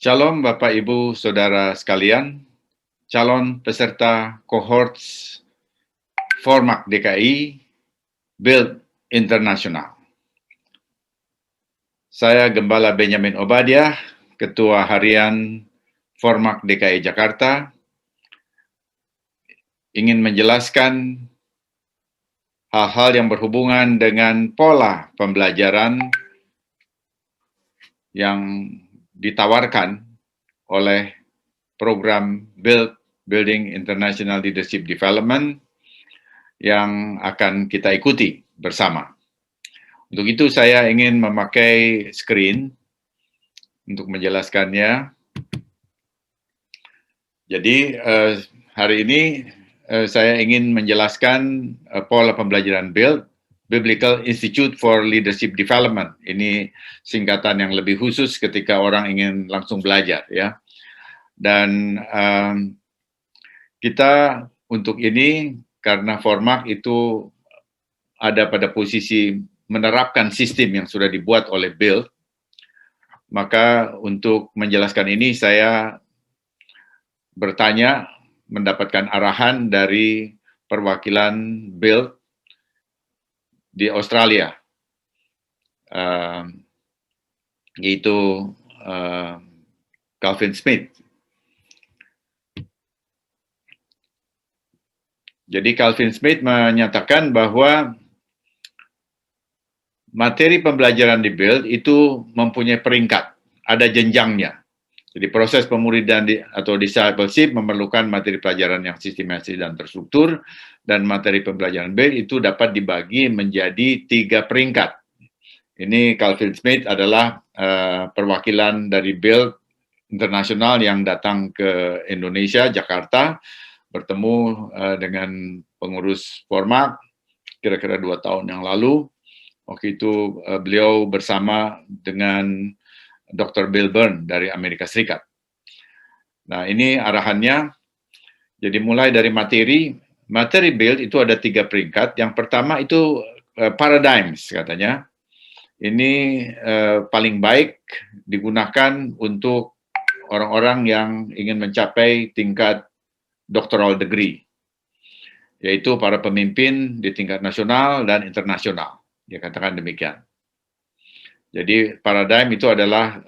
Shalom Bapak Ibu Saudara sekalian, calon peserta cohort Formak DKI Build Internasional. Saya Gembala Benyamin Obadiah, Ketua Harian Formak DKI Jakarta, ingin menjelaskan hal-hal yang berhubungan dengan pola pembelajaran yang ditawarkan oleh program Building International Leadership Development yang akan kita ikuti bersama. Untuk itu saya ingin memakai screen untuk menjelaskannya. Jadi hari ini saya ingin menjelaskan pola pembelajaran Biblical Institute for Leadership Development. Ini singkatan yang lebih khusus ketika orang ingin langsung belajar, ya. Dan kita untuk ini karena Formak itu ada pada posisi menerapkan sistem yang sudah dibuat oleh Build, maka untuk menjelaskan ini saya bertanya, mendapatkan arahan dari perwakilan Build di Australia, yaitu Calvin Smith. Jadi Calvin Smith menyatakan bahwa materi pembelajaran di Build itu mempunyai peringkat, ada jenjangnya. Jadi proses pemuridan atau discipleship memerlukan materi pelajaran yang sistematis dan terstruktur, dan materi pembelajaran Build itu dapat dibagi menjadi 3 peringkat. Ini Calvin Smith adalah perwakilan dari Build Internasional yang datang ke Indonesia, Jakarta, bertemu dengan pengurus Formak kira-kira 2 tahun yang lalu. Waktu itu beliau bersama dengan Dr. Bill Byrne dari Amerika Serikat. Nah, ini arahannya. Jadi mulai dari materi Build itu ada 3 peringkat. Yang pertama itu paradigms katanya. Ini paling baik digunakan untuk orang-orang yang ingin mencapai tingkat doctoral degree, yaitu para pemimpin di tingkat nasional dan internasional. Dia katakan demikian. Jadi paradigm itu adalah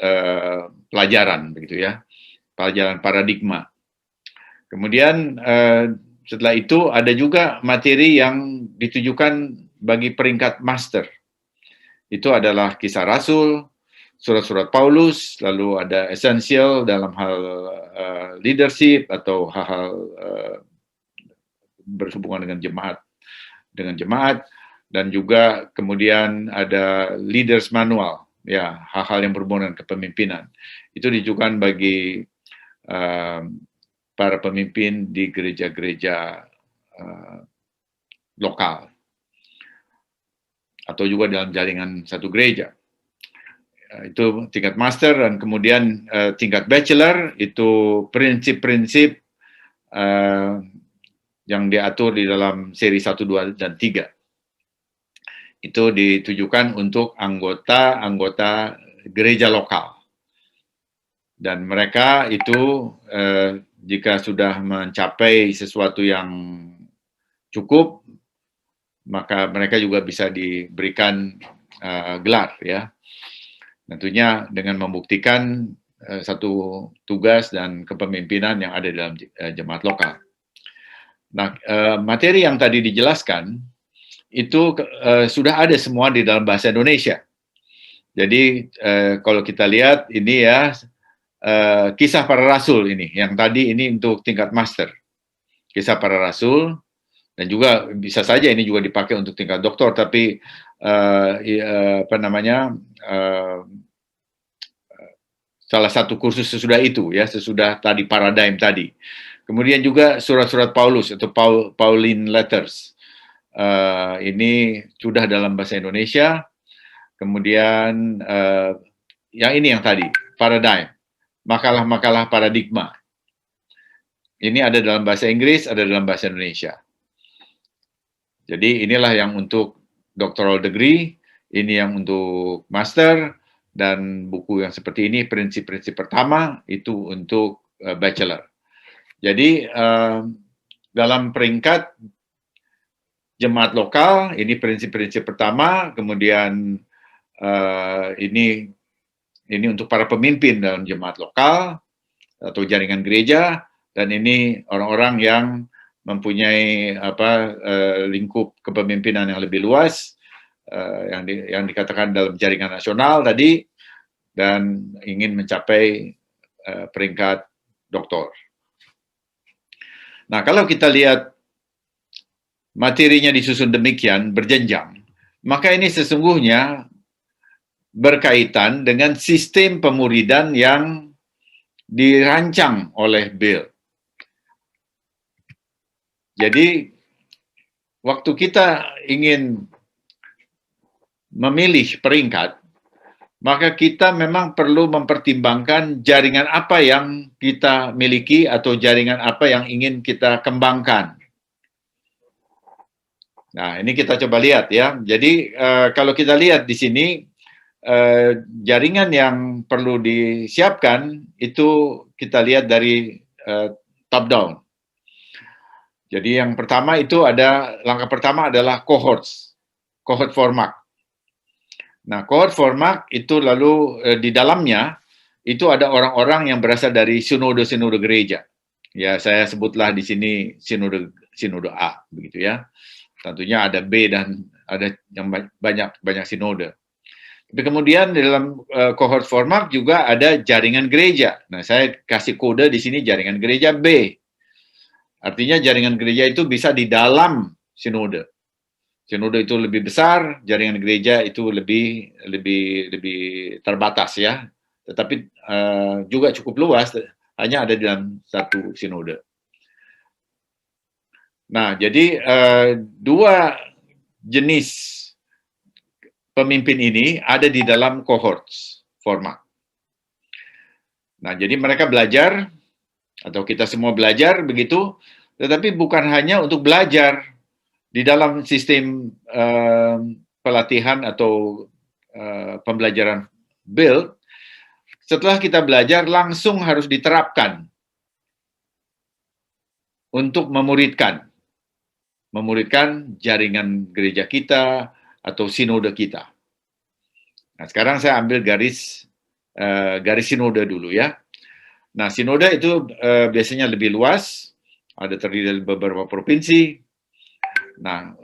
pelajaran, begitu ya, pelajaran paradigma. Kemudian setelah itu ada juga materi yang ditujukan bagi peringkat master. Itu adalah Kisah Rasul, surat-surat Paulus, lalu ada essential dalam hal leadership atau hal-hal berhubungan dengan jemaat, dan juga kemudian ada leaders manual, ya, hal-hal yang berhubungan dengan kepemimpinan. Itu ditujukan bagi para pemimpin di gereja-gereja lokal atau juga dalam jaringan satu gereja. Itu tingkat master, dan kemudian tingkat bachelor itu prinsip-prinsip yang diatur di dalam seri 1, 2, dan 3. Itu ditujukan untuk anggota-anggota gereja lokal. Dan mereka itu jika sudah mencapai sesuatu yang cukup, maka mereka juga bisa diberikan gelar, ya. Tentunya dengan membuktikan satu tugas dan kepemimpinan yang ada dalam jemaat lokal. Nah, materi yang tadi dijelaskan itu sudah ada semua di dalam bahasa Indonesia. Jadi kalau kita lihat ini ya, Kisah Para Rasul ini, yang tadi ini untuk tingkat master. Kisah Para Rasul, dan juga bisa saja ini juga dipakai untuk tingkat doktor, tapi salah satu kursus sesudah itu, ya, sesudah tadi paradigm tadi. Kemudian juga surat-surat Paulus atau Pauline Letters. Ini sudah dalam bahasa Indonesia. Kemudian yang ini yang tadi, paradigm, makalah-makalah paradigma. Ini ada dalam bahasa Inggris, ada dalam bahasa Indonesia. Jadi inilah yang untuk doctoral degree, ini yang untuk master, dan buku yang seperti ini prinsip-prinsip pertama itu untuk bachelor. Jadi dalam peringkat jemaat lokal ini prinsip-prinsip pertama, kemudian ini untuk para pemimpin dalam jemaat lokal atau jaringan gereja, dan ini orang-orang yang mempunyai lingkup kepemimpinan yang lebih luas, yang dikatakan dalam jaringan nasional tadi, dan ingin mencapai peringkat doktor. Nah, kalau kita lihat materinya disusun demikian, berjenjang, maka ini sesungguhnya berkaitan dengan sistem pemuridan yang dirancang oleh Bill. Jadi, waktu kita ingin memilih peringkat, maka kita memang perlu mempertimbangkan jaringan apa yang kita miliki atau jaringan apa yang ingin kita kembangkan. Nah, ini kita coba lihat ya. Jadi, kalau kita lihat di sini, jaringan yang perlu disiapkan itu kita lihat dari top down. Jadi yang pertama itu langkah pertama adalah cohort format. Nah, cohort format itu lalu di dalamnya itu ada orang-orang yang berasal dari sinode-sinode gereja. Ya, saya sebutlah di sini sinode A, begitu ya. Tentunya ada B dan ada yang banyak sinode. Tapi kemudian di dalam cohort format juga ada jaringan gereja. Nah, saya kasih kode di sini jaringan gereja B. Artinya jaringan gereja itu bisa di dalam sinode. Sinode itu lebih besar, jaringan gereja itu lebih terbatas ya. Tetapi juga cukup luas, hanya ada di dalam satu sinode. Nah, jadi dua jenis pemimpin ini ada di dalam cohort format. Nah, jadi mereka belajar, atau kita semua belajar begitu, tetapi bukan hanya untuk belajar di dalam sistem pelatihan atau pembelajaran build. Setelah kita belajar, langsung harus diterapkan untuk memuridkan jaringan gereja kita atau sinode kita. Nah, sekarang saya ambil garis sinode dulu ya. Nah, sinode itu biasanya lebih luas, ada terdiri dari beberapa provinsi. Nah,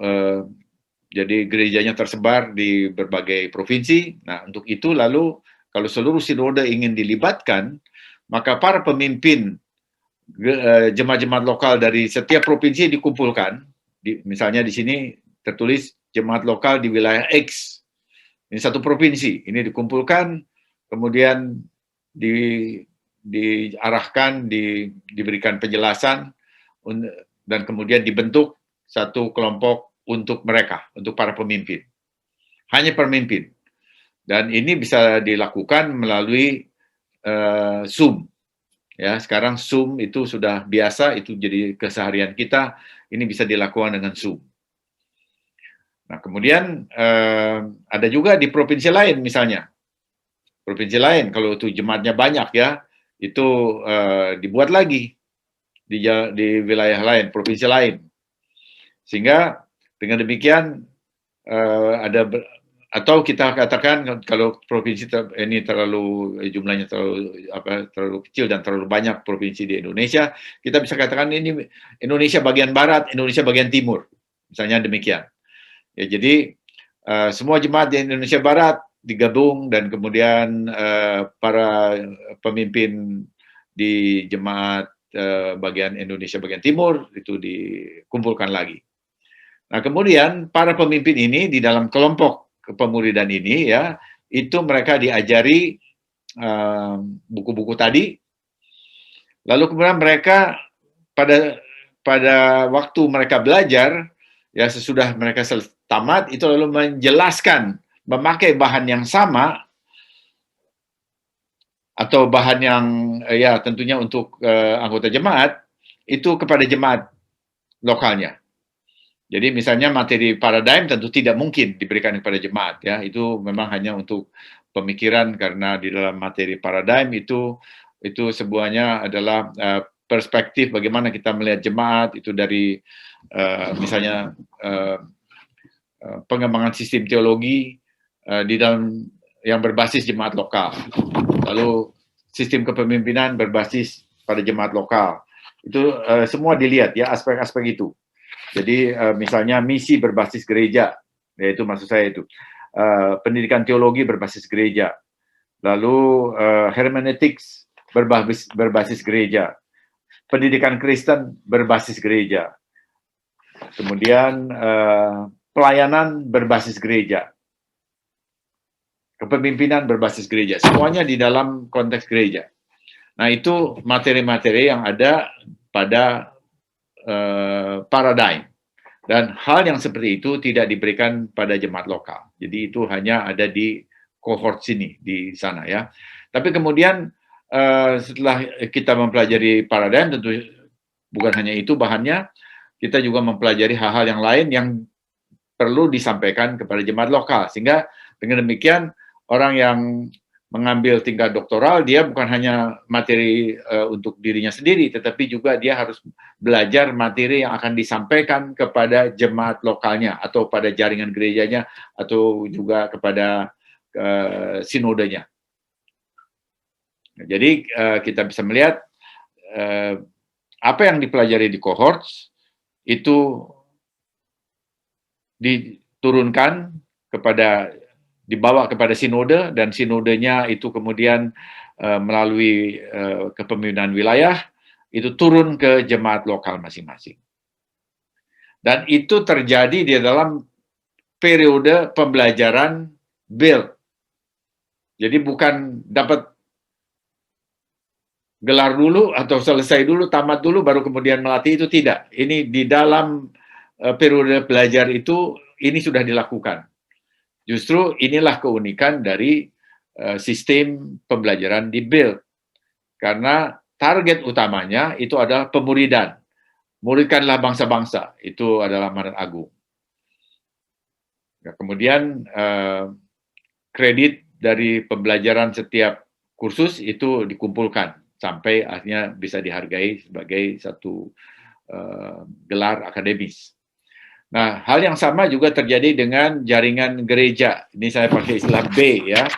jadi gerejanya tersebar di berbagai provinsi. Nah, untuk itu lalu kalau seluruh sinode ingin dilibatkan, maka para pemimpin jemaat-jemaat lokal dari setiap provinsi dikumpulkan. Misalnya di sini tertulis jemaat lokal di wilayah X. Ini satu provinsi, ini dikumpulkan, kemudian diarahkan, diberikan penjelasan, dan kemudian dibentuk satu kelompok untuk mereka, untuk para pemimpin. Hanya pemimpin. Dan ini bisa dilakukan melalui Zoom. Ya, sekarang Zoom itu sudah biasa, itu jadi keseharian kita. Ini bisa dilakukan dengan Zoom. Nah, kemudian ada juga di provinsi lain misalnya. Provinsi lain, kalau itu jemaatnya banyak ya, itu dibuat lagi di wilayah lain, provinsi lain. Sehingga dengan demikian atau kita katakan kalau provinsi ini jumlahnya terlalu kecil dan terlalu banyak provinsi di Indonesia, kita bisa katakan ini Indonesia bagian barat, Indonesia bagian timur, misalnya demikian. Ya, jadi semua jemaat di Indonesia Barat digabung dan kemudian para pemimpin di jemaat bagian Indonesia bagian timur itu dikumpulkan lagi. Nah, kemudian para pemimpin ini di dalam kelompok kepemuridan ini ya, itu mereka diajari buku-buku tadi. Lalu kemudian mereka pada waktu mereka belajar ya, sesudah mereka tamat itu lalu menjelaskan, memakai bahan yang sama atau bahan yang ya tentunya untuk anggota jemaat itu kepada jemaat lokalnya. Jadi misalnya materi paradigm tentu tidak mungkin diberikan kepada jemaat ya, itu memang hanya untuk pemikiran, karena di dalam materi paradigm itu sebuahnya adalah perspektif bagaimana kita melihat jemaat itu dari misalnya pengembangan sistem teologi di dalam yang berbasis jemaat lokal, lalu sistem kepemimpinan berbasis pada jemaat lokal. Itu semua dilihat ya, aspek-aspek itu. Jadi misalnya misi berbasis gereja, yaitu maksud saya itu pendidikan teologi berbasis gereja, lalu hermeneutics berbasis gereja, pendidikan Kristen berbasis gereja, kemudian pelayanan berbasis gereja, kepemimpinan berbasis gereja, semuanya di dalam konteks gereja. Nah, itu materi-materi yang ada pada paradigm. Dan hal yang seperti itu tidak diberikan pada jemaat lokal. Jadi itu hanya ada di cohort sini, di sana ya. Tapi kemudian setelah kita mempelajari paradigm, tentu bukan hanya itu bahannya, kita juga mempelajari hal-hal yang lain yang perlu disampaikan kepada jemaat lokal. Sehingga dengan demikian orang yang mengambil tingkat doktoral, dia bukan hanya materi untuk dirinya sendiri, tetapi juga dia harus belajar materi yang akan disampaikan kepada jemaat lokalnya, atau pada jaringan gerejanya, atau juga kepada sinodenya. Jadi kita bisa melihat apa yang dipelajari di cohorts itu diturunkan dibawa kepada sinode, dan sinodenya itu kemudian melalui kepemimpinan wilayah itu turun ke jemaat lokal masing-masing. Dan itu terjadi di dalam periode pembelajaran build. Jadi bukan dapat gelar dulu atau selesai dulu, tamat dulu baru kemudian melatih, itu tidak. Ini di dalam periode belajar itu ini sudah dilakukan. Justru inilah keunikan dari sistem pembelajaran di build. Karena target utamanya itu adalah pemuridan. Muridkanlah bangsa-bangsa, itu adalah amanat agung. Ya, kemudian kredit dari pembelajaran setiap kursus itu dikumpulkan sampai akhirnya bisa dihargai sebagai satu gelar akademis. Nah, hal yang sama juga terjadi dengan jaringan gereja. Ini saya pakai istilah B ya.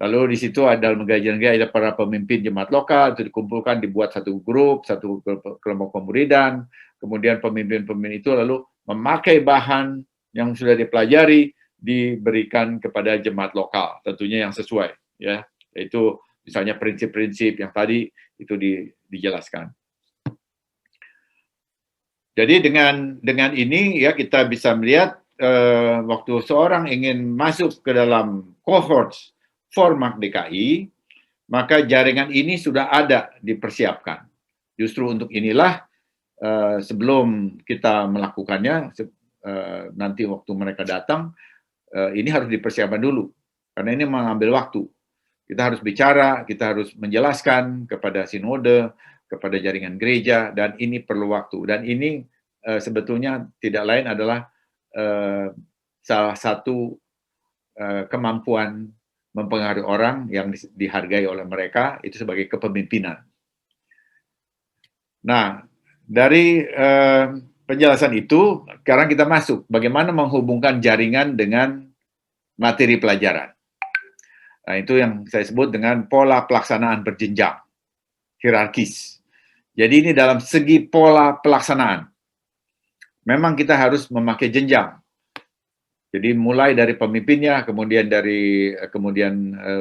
Lalu di situ ada dalam jaringan gereja ada para pemimpin jemaat lokal, itu dikumpulkan, dibuat satu grup, satu kelompok pemuridan. Kemudian pemimpin-pemimpin itu lalu memakai bahan yang sudah dipelajari, diberikan kepada jemaat lokal, tentunya yang sesuai ya. Yaitu misalnya prinsip-prinsip yang tadi itu dijelaskan. Jadi dengan ini ya kita bisa melihat waktu seorang ingin masuk ke dalam cohort Formak DKI, maka jaringan ini sudah ada dipersiapkan. Justru untuk inilah sebelum kita melakukannya, nanti waktu mereka datang, ini harus dipersiapkan dulu. Karena ini mengambil waktu. Kita harus bicara, kita harus menjelaskan kepada sinode, kepada jaringan gereja, dan ini perlu waktu. Dan ini sebetulnya tidak lain adalah salah satu kemampuan mempengaruhi orang yang dihargai oleh mereka, itu sebagai kepemimpinan. Nah, dari penjelasan itu, sekarang kita masuk bagaimana menghubungkan jaringan dengan materi pelajaran. Nah, itu yang saya sebut dengan pola pelaksanaan berjenjang, hierarkis. Jadi ini dalam segi pola pelaksanaan. Memang kita harus memakai jenjang. Jadi mulai dari pemimpinnya, kemudian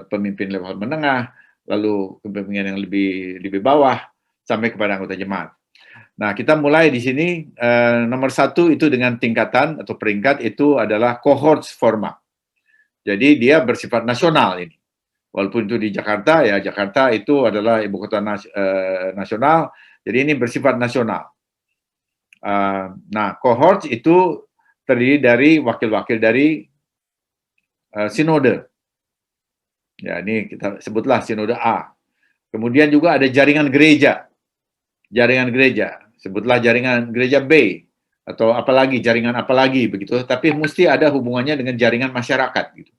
pemimpin level menengah, lalu kepemimpinan yang lebih bawah, sampai kepada anggota jemaat. Nah, kita mulai di sini, nomor 1 itu dengan tingkatan atau peringkat itu adalah cohorts format. Jadi dia bersifat nasional ini. Walaupun itu di Jakarta, ya Jakarta itu adalah ibu kota nasional, jadi ini bersifat nasional. Nah, cohorts itu terdiri dari wakil-wakil dari sinode. Ya, ini kita sebutlah sinode A. Kemudian juga ada jaringan gereja. Jaringan gereja, sebutlah jaringan gereja B, atau apalagi, jaringan apalagi begitu. Tapi mesti ada hubungannya dengan jaringan masyarakat gitu.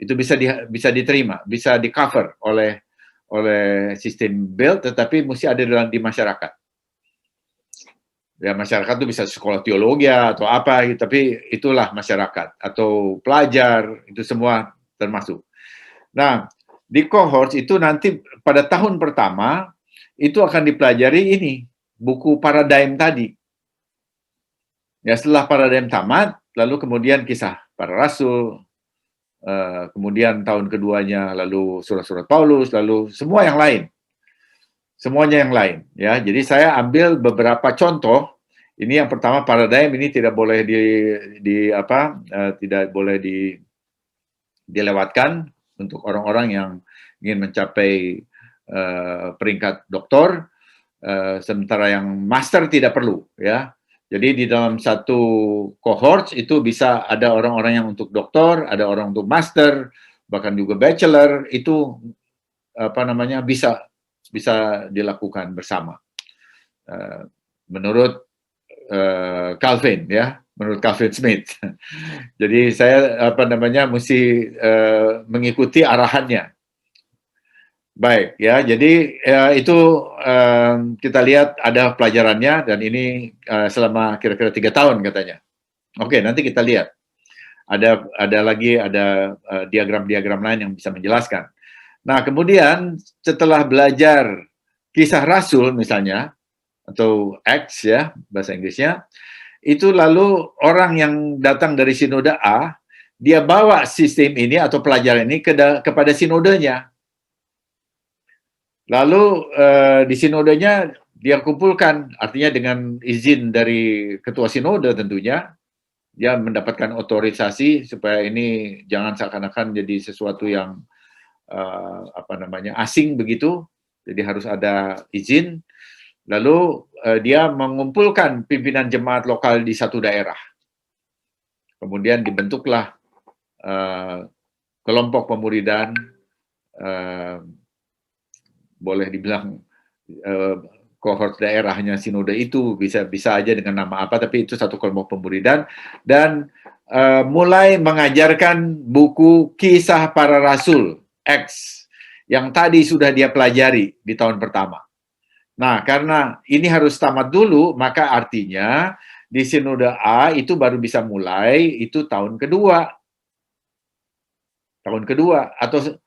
Itu bisa diterima, bisa di-cover oleh sistem BELT, tetapi mesti ada di masyarakat. Ya, masyarakat itu bisa sekolah teologi atau apa, tapi itulah masyarakat atau pelajar, itu semua termasuk. Nah, di cohort itu nanti pada tahun pertama itu akan dipelajari ini buku paradigm tadi. Ya, setelah paradigm tamat, lalu kemudian kisah para rasul, kemudian tahun keduanya lalu surat-surat Paulus, lalu semua yang lain. Semuanya yang lain, ya. Jadi saya ambil beberapa contoh. Ini yang pertama paradigm, ini tidak boleh tidak boleh dilewatkan untuk orang-orang yang ingin mencapai peringkat doktor, sementara yang master tidak perlu, ya. Jadi di dalam satu cohort itu bisa ada orang-orang yang untuk doktor, ada orang untuk master, bahkan juga bachelor, itu bisa dilakukan bersama. Menurut Calvin, ya, menurut Calvin Smith. Jadi saya mesti mengikuti arahannya. Baik, ya. Jadi itu kita lihat ada pelajarannya, dan ini selama kira-kira 3 tahun katanya. Oke, nanti kita lihat. Ada lagi diagram-diagram lain yang bisa menjelaskan. Nah, kemudian setelah belajar kisah Rasul misalnya, atau Acts ya bahasa Inggrisnya, itu lalu orang yang datang dari sinode A, dia bawa sistem ini atau pelajaran ini kepada sinodenya. Lalu di sinodenya dia kumpulkan, artinya dengan izin dari ketua sinode tentunya, dia mendapatkan otorisasi supaya ini jangan seakan-akan jadi sesuatu yang asing begitu, jadi harus ada izin. Lalu dia mengumpulkan pimpinan jemaat lokal di satu daerah. Kemudian dibentuklah kelompok pemuridan, boleh dibilang kohort daerahnya sinode itu, bisa aja dengan nama apa, tapi itu satu kelompok pemuridan, dan mulai mengajarkan buku Kisah Para Rasul, Acts, yang tadi sudah dia pelajari di tahun pertama. Nah, karena ini harus tamat dulu, maka artinya di sinode A itu baru bisa mulai itu tahun kedua. Tahun kedua, atau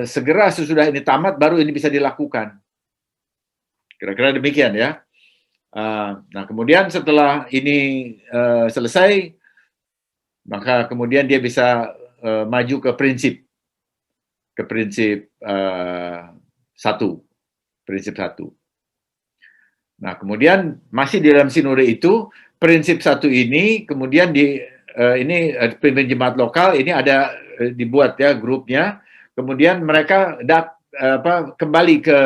segera sesudah ini tamat, baru ini bisa dilakukan. Kira-kira demikian ya. Nah, kemudian setelah ini selesai, maka kemudian dia bisa maju ke prinsip satu. Prinsip satu. Nah, kemudian masih di dalam sinode itu, prinsip satu ini kemudian pemimpin jemaat lokal ini ada dibuat ya grupnya, kemudian mereka kembali ke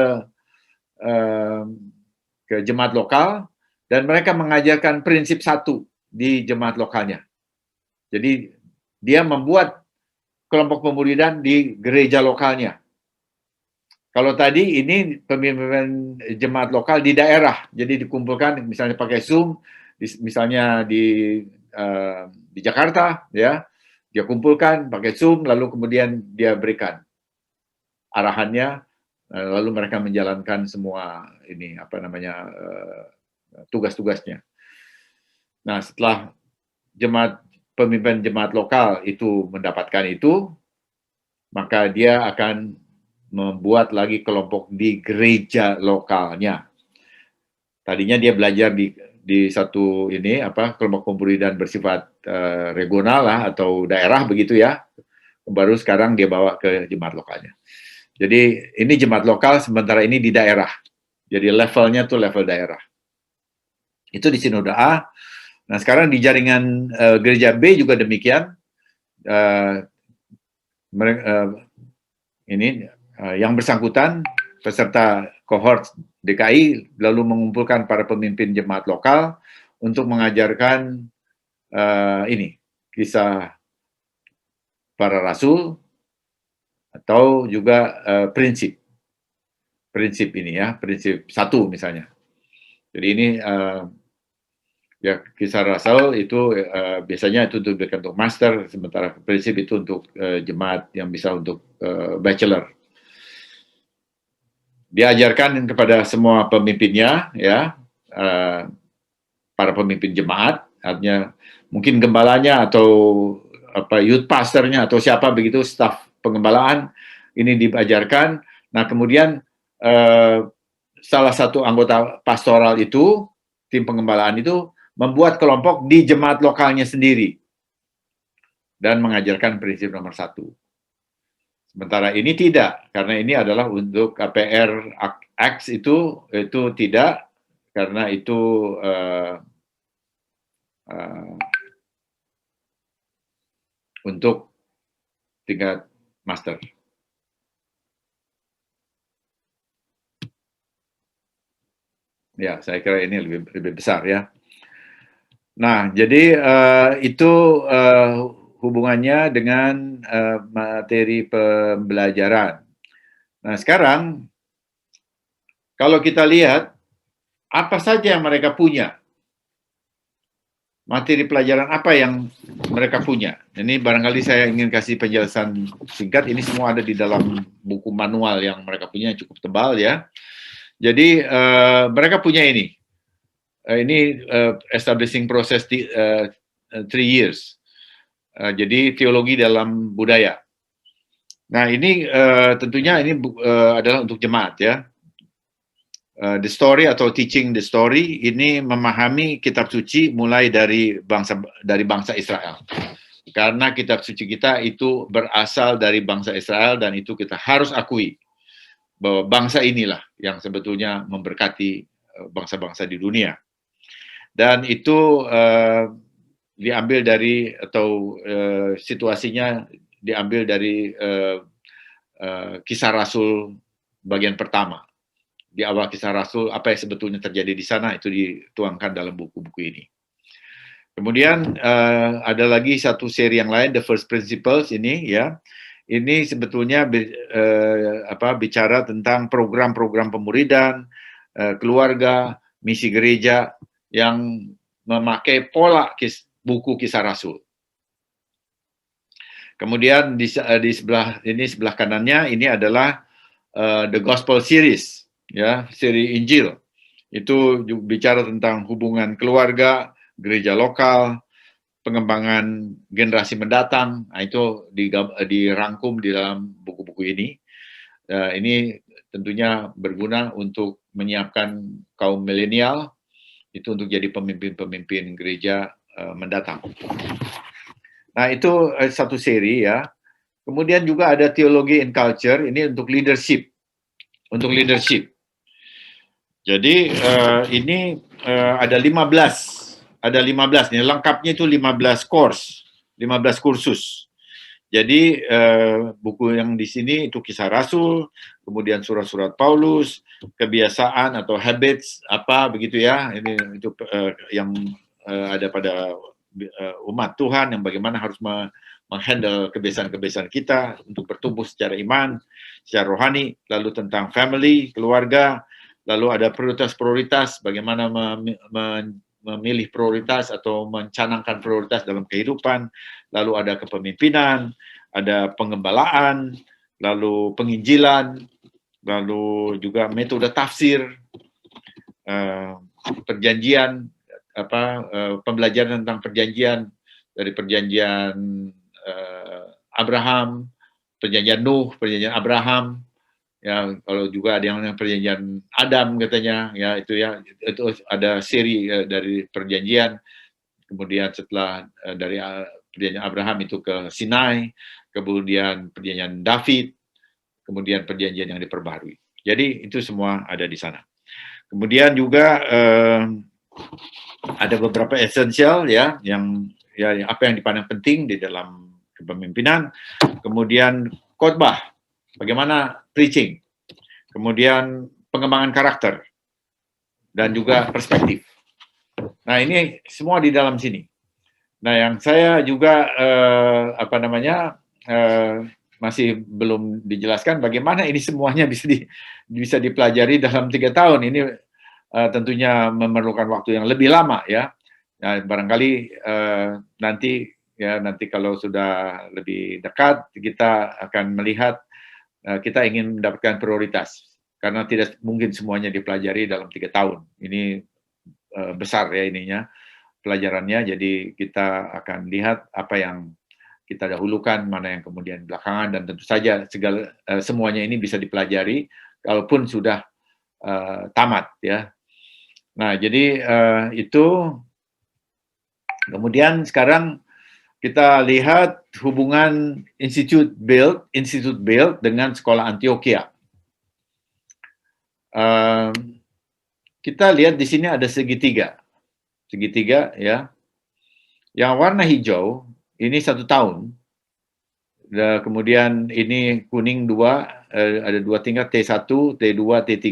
jemaat lokal, dan mereka mengajarkan prinsip satu di jemaat lokalnya. Jadi dia membuat kelompok pemuridan di gereja lokalnya. Kalau tadi ini pemimpin jemaat lokal di daerah, jadi dikumpulkan misalnya pakai Zoom, misalnya di Jakarta, ya, dia kumpulkan pakai Zoom, lalu kemudian dia berikan arahannya, lalu mereka menjalankan semua ini tugas-tugasnya. Nah, setelah pemimpin jemaat lokal itu mendapatkan itu, maka dia akan membuat lagi kelompok di gereja lokalnya. Tadinya dia belajar di satu kelompok pemuridan bersifat regional lah atau daerah begitu ya. Baru sekarang dia bawa ke jemaat lokalnya. Jadi ini jemaat lokal, sementara ini di daerah. Jadi levelnya tuh level daerah. Itu di sinode A. Nah, sekarang di jaringan gereja B juga demikian. Yang bersangkutan peserta kohort DKI lalu mengumpulkan para pemimpin jemaat lokal untuk mengajarkan kisah para rasul, atau juga prinsip ini ya, prinsip satu misalnya. Jadi ini Ya, kisah Rasul itu biasanya itu diberikan untuk master, sementara prinsip itu untuk jemaat yang bisa untuk bachelor. Diajarkan kepada semua pemimpinnya, ya, para pemimpin jemaat, artinya mungkin gembalanya atau youth pastornya atau siapa begitu, staf pengembalaan ini diajarkan. Nah, kemudian salah satu anggota pastoral itu, tim pengembalaan itu membuat kelompok di jemaat lokalnya sendiri dan mengajarkan prinsip nomor 1. Sementara ini tidak, karena ini adalah untuk KPR X itu tidak, karena itu untuk tingkat master. Ya, saya kira ini lebih besar ya. Nah, jadi itu hubungannya dengan materi pembelajaran. Nah, sekarang kalau kita lihat apa saja yang mereka punya, materi pelajaran apa yang mereka punya. Ini barangkali saya ingin kasih penjelasan singkat. Ini semua ada di dalam buku manual yang mereka punya yang cukup tebal ya. Jadi mereka punya ini. Ini establishing process 3 years. Jadi teologi dalam budaya. Nah, ini tentunya ini adalah untuk jemaat ya. The story atau teaching the story ini memahami kitab suci mulai dari bangsa Israel. Karena kitab suci kita itu berasal dari bangsa Israel dan itu kita harus akui bahwa bangsa inilah yang sebetulnya memberkati bangsa-bangsa di dunia. Dan itu diambil dari atau situasinya diambil dari Kisah Rasul bagian pertama. Di awal Kisah Rasul, apa yang sebetulnya terjadi di sana itu dituangkan dalam buku-buku ini. Kemudian ada lagi satu seri yang lain, The First Principles ini ya. Ini sebetulnya bicara tentang program-program pemuridan, keluarga, misi gereja yang memakai pola buku Kisah Rasul. Kemudian di sebelah kanannya ini adalah The Gospel Series, ya, seri Injil. Itu bicara tentang hubungan keluarga, gereja lokal, pengembangan generasi mendatang. Nah, itu dirangkum di dalam buku-buku ini. Ini tentunya berguna untuk menyiapkan kaum milenial itu untuk jadi pemimpin-pemimpin gereja mendatang. Nah, itu satu seri ya. Kemudian juga ada Theology and Culture, ini untuk leadership. Untuk leadership. Jadi ini ada 15. Ada 15 nih, lengkapnya itu 15 course, 15 kursus. Jadi buku yang di sini itu Kisah Rasul, kemudian surat-surat Paulus, kebiasaan atau habits apa begitu ya. Ini itu yang ada pada umat Tuhan yang bagaimana harus menghandle kebiasaan-kebiasaan kita untuk bertumbuh secara iman, secara rohani, lalu tentang family, keluarga, lalu ada prioritas-prioritas, bagaimana memilih prioritas atau mencanangkan prioritas dalam kehidupan, lalu ada kepemimpinan, ada pengembalaan, lalu penginjilan, lalu juga metode tafsir, perjanjian, pembelajaran tentang perjanjian, dari perjanjian Abraham, perjanjian Nuh, perjanjian Abraham, ya kalau juga ada yang perjanjian Adam katanya, ya itu ada seri dari perjanjian. Kemudian setelah dari perjanjian Abraham itu ke Sinai, kemudian perjanjian David, kemudian perjanjian yang diperbarui. Jadi itu semua ada di sana. Kemudian juga ada beberapa esensial ya, yang apa yang dipandang penting di dalam kepemimpinan. Kemudian khotbah, bagaimana preaching, kemudian pengembangan karakter, dan juga perspektif. Nah, ini semua di dalam sini. Nah, yang saya juga masih belum dijelaskan bagaimana ini semuanya bisa dipelajari dalam 3 tahun. Ini tentunya memerlukan waktu yang lebih lama ya. Nah, barangkali nanti kalau sudah lebih dekat kita akan melihat kita ingin mendapatkan prioritas karena tidak mungkin semuanya dipelajari dalam 3 tahun. Ini besar ya ininya pelajarannya, jadi kita akan lihat apa yang kita dahulukan, mana yang kemudian belakangan, dan tentu saja semuanya ini bisa dipelajari kalaupun sudah tamat ya. Nah, jadi itu. Kemudian sekarang kita lihat hubungan Institute Build dengan Sekolah Antioquia. Kita lihat di sini ada segitiga ya. Yang warna hijau ini 1 tahun. Kemudian ini kuning 2, ada 2 tingkat, T1, T2, T3,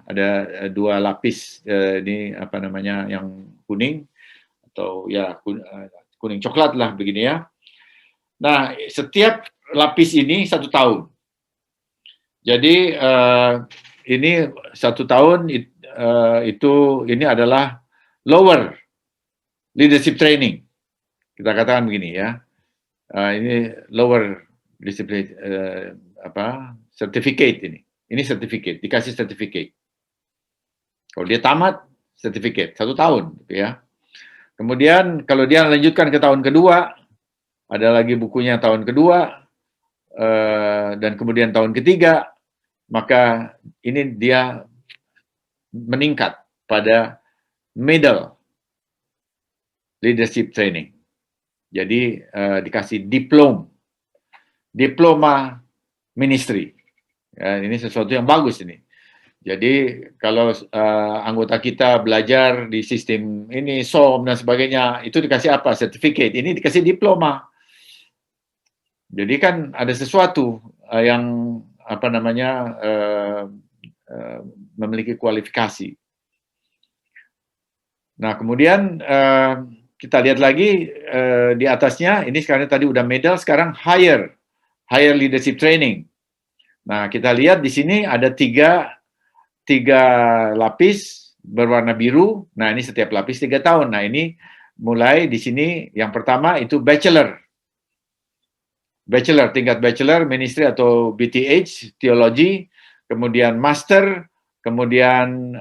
ada 2 lapis ini apa namanya yang kuning atau ya kuning coklat lah begini ya. Nah, setiap lapis ini 1 tahun. Jadi ini 1 tahun ini adalah lower leadership training. Kita katakan begini ya. Ini lower discipline certificate ini. Ini certificate, dikasih certificate. Kalau dia tamat, certificate 1 tahun gitu ya. Kemudian kalau dia lanjutkan ke tahun kedua, ada lagi bukunya tahun kedua, dan kemudian tahun ketiga, maka ini dia meningkat pada middle leadership training. Jadi dikasih diploma ministry. Ya, ini sesuatu yang bagus ini. Jadi kalau anggota kita belajar di sistem ini SOM dan sebagainya, itu dikasih apa? Certificate. Ini dikasih diploma. Jadi kan ada sesuatu yang apa namanya memiliki kualifikasi. Nah, kemudian kita lihat lagi di atasnya, ini sekarang tadi udah medal, sekarang higher leadership training. Nah, kita lihat di sini ada tiga lapis berwarna biru. Nah, ini setiap lapis 3 tahun. Nah, ini mulai di sini yang pertama itu bachelor, tingkat bachelor, ministry atau BTH, teologi, kemudian master, kemudian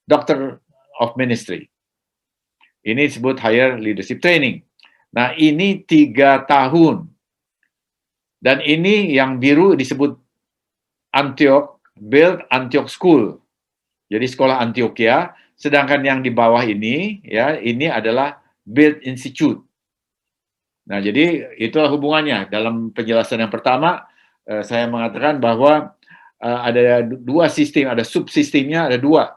doctor of ministry. Ini disebut higher leadership training. Nah, ini 3 tahun. Dan ini yang biru disebut Antioch School. Jadi sekolah Antioquia, sedangkan yang di bawah ini ya, ini adalah Build Institute. Nah, jadi itulah hubungannya. Dalam penjelasan yang pertama, saya mengatakan bahwa ada 2 sistem, ada subsistemnya ada 2.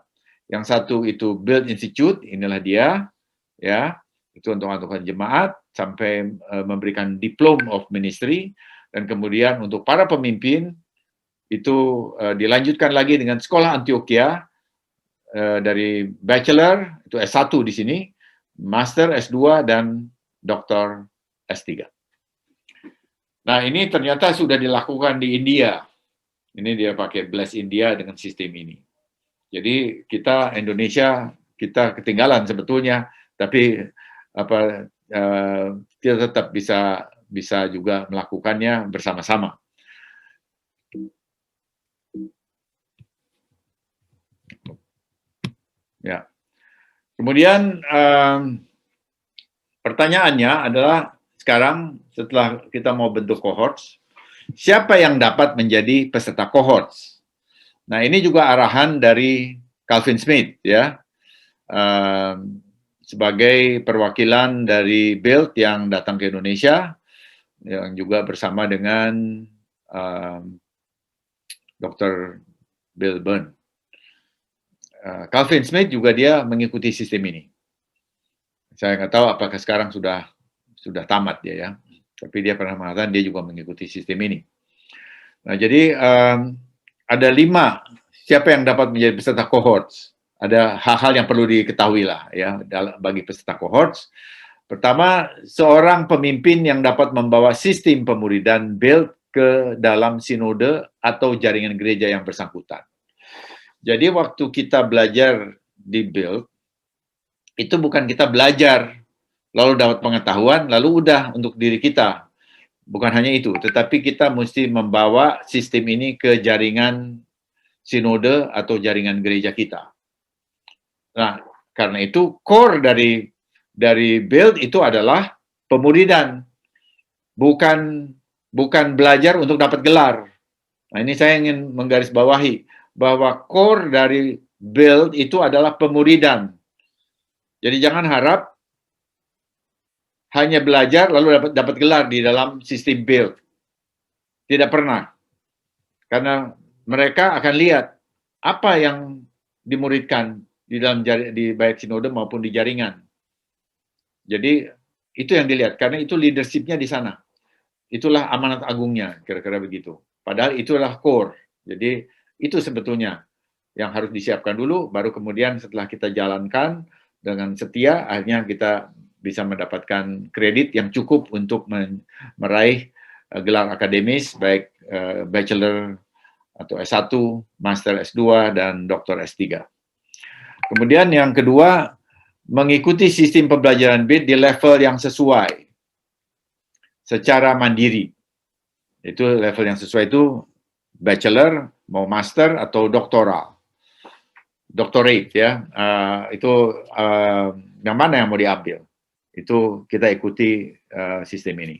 Yang satu itu Build Institute, inilah dia, ya, itu untuk jemaat sampai memberikan Diploma of Ministry, dan kemudian untuk para pemimpin itu dilanjutkan lagi dengan sekolah Antioquia dari bachelor itu S1 di sini, master S2 dan doktor S3. Nah, ini ternyata sudah dilakukan di India. Ini dia pakai Bless India dengan sistem ini. Jadi kita Indonesia kita ketinggalan sebetulnya, tapi kita tetap bisa juga melakukannya bersama-sama. Ya. Kemudian pertanyaannya adalah sekarang setelah kita mau bentuk cohorts, siapa yang dapat menjadi peserta cohorts? Nah, ini juga arahan dari Calvin Smith ya. Sebagai perwakilan dari Build yang datang ke Indonesia, yang juga bersama dengan Dr. Bill Byrne. Calvin Smith juga dia mengikuti sistem ini. Saya nggak tahu apakah sekarang sudah tamat dia ya, tapi dia pernah mengatakan dia juga mengikuti sistem ini. Nah, jadi ada 5 siapa yang dapat menjadi peserta cohorts. Ada hal-hal yang perlu diketahui lah ya bagi peserta cohorts. Pertama, seorang pemimpin yang dapat membawa sistem pemuridan Build ke dalam sinode atau jaringan gereja yang bersangkutan. Jadi waktu kita belajar di Build, itu bukan kita belajar, lalu dapat pengetahuan, lalu udah untuk diri kita. Bukan hanya itu, tetapi kita mesti membawa sistem ini ke jaringan sinode atau jaringan gereja kita. Nah, karena itu core dari build itu adalah pemuridan, bukan belajar untuk dapat gelar. Nah, ini saya ingin menggarisbawahi bahwa core dari build itu adalah pemuridan. Jadi jangan harap hanya belajar lalu dapat gelar di dalam sistem build. Tidak pernah. Karena mereka akan lihat apa yang dimuridkan di dalam di baik sinode maupun di jaringan. Jadi itu yang dilihat karena itu leadership-nya di sana. Itulah amanat agungnya, kira-kira begitu. Padahal itulah core. Jadi itu sebetulnya yang harus disiapkan dulu, baru kemudian setelah kita jalankan dengan setia, akhirnya kita bisa mendapatkan kredit yang cukup untuk meraih gelar akademis, baik bachelor atau S1, master S2, dan doktor S3. Kemudian yang kedua, mengikuti sistem pembelajaran BID di level yang sesuai, secara mandiri. Itu level yang sesuai itu bachelor, mau master, atau doktoral. Doctorate ya, itu yang mana yang mau diambil. Itu kita ikuti sistem ini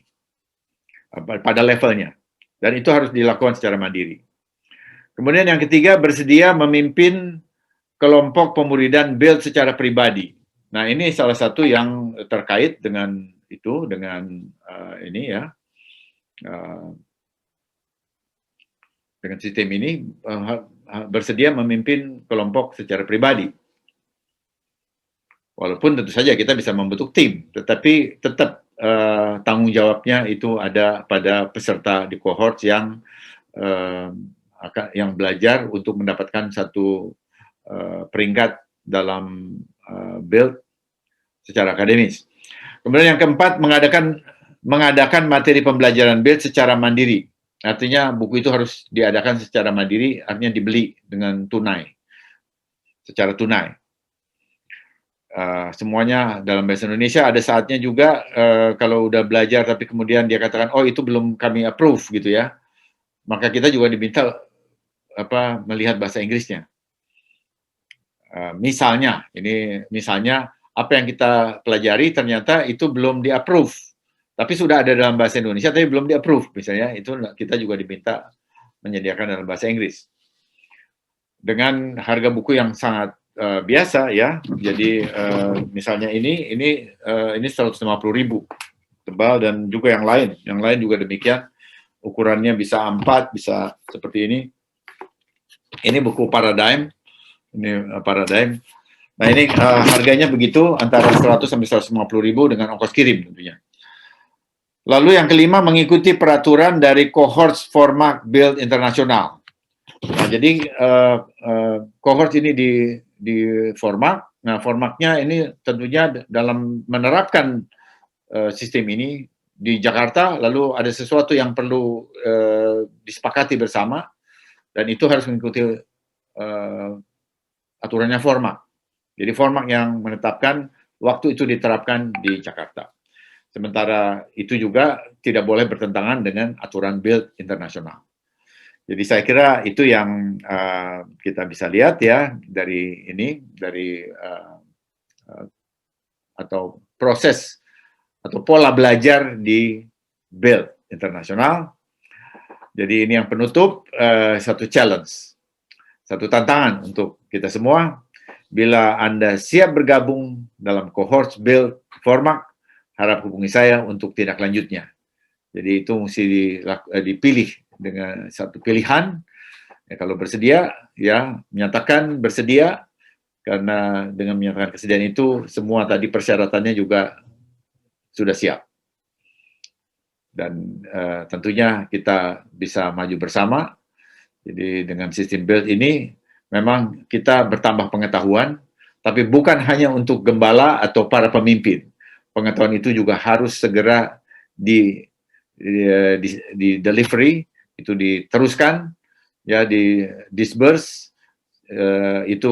pada levelnya. Dan itu harus dilakukan secara mandiri. Kemudian yang ketiga, bersedia memimpin kelompok pemuridan build secara pribadi. Nah, ini salah satu yang terkait dengan itu, dengan ini ya, dengan sistem ini, bersedia memimpin kelompok secara pribadi. Walaupun tentu saja kita bisa membentuk tim, tetapi tetap tanggung jawabnya itu ada pada peserta di cohort yang belajar untuk mendapatkan satu peringkat dalam build secara akademis. Kemudian yang keempat, mengadakan materi pembelajaran build secara mandiri. Artinya buku itu harus diadakan secara mandiri, artinya dibeli dengan tunai, secara tunai. Semuanya dalam bahasa Indonesia. Ada saatnya juga kalau udah belajar tapi kemudian dia katakan, oh itu belum kami approve gitu ya, maka kita juga diminta melihat bahasa Inggrisnya. Misalnya apa yang kita pelajari ternyata itu belum di-approve, tapi sudah ada dalam bahasa Indonesia tapi belum di-approve, misalnya itu kita juga diminta menyediakan dalam bahasa Inggris. Dengan harga buku yang sangat biasa ya, jadi misalnya ini 150.000 tebal, dan juga yang lain juga demikian, ukurannya bisa A4, bisa seperti ini. Ini buku Paradigm. Nah ini harganya begitu, antara 100 sampai 150.000 dengan ongkos kirim tentunya. Lalu yang kelima, mengikuti peraturan dari cohort format build internasional. Nah, jadi cohort ini di format. Nah, formatnya ini tentunya dalam menerapkan sistem ini di Jakarta, lalu ada sesuatu yang perlu disepakati bersama, dan itu harus mengikuti aturannya format. Jadi format yang menetapkan waktu itu diterapkan di Jakarta. Sementara itu juga tidak boleh bertentangan dengan aturan build internasional. Jadi saya kira itu yang kita bisa lihat ya dari atau proses atau pola belajar di build internasional. Jadi ini yang penutup, satu challenge, satu tantangan untuk kita semua. Bila Anda siap bergabung dalam cohort build format, harap hubungi saya untuk tindak lanjutnya. Jadi itu mesti dipilih dengan satu pilihan. Ya, kalau bersedia, ya menyatakan bersedia, karena dengan menyatakan kesediaan itu, semua tadi persyaratannya juga sudah siap. Dan tentunya kita bisa maju bersama. Jadi dengan sistem build ini, memang kita bertambah pengetahuan, tapi bukan hanya untuk gembala atau para pemimpin. Pengetahuan itu juga harus segera di delivery, itu diteruskan, ya di disburse itu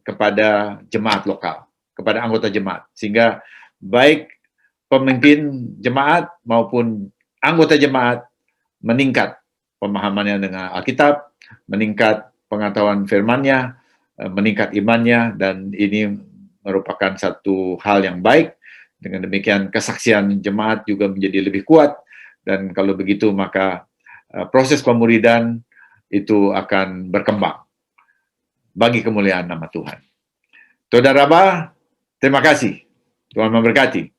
kepada jemaat lokal. kepada anggota jemaat, sehingga baik pemimpin jemaat maupun anggota jemaat meningkat pemahamannya dengan Alkitab, meningkat pengetahuan firman-Nya, meningkat imannya, dan ini merupakan satu hal yang baik. Dengan demikian kesaksian jemaat juga menjadi lebih kuat, dan kalau begitu maka proses pemuridan itu akan berkembang bagi kemuliaan nama Tuhan. Saudara Rabah, terima kasih. Tuhan memberkati.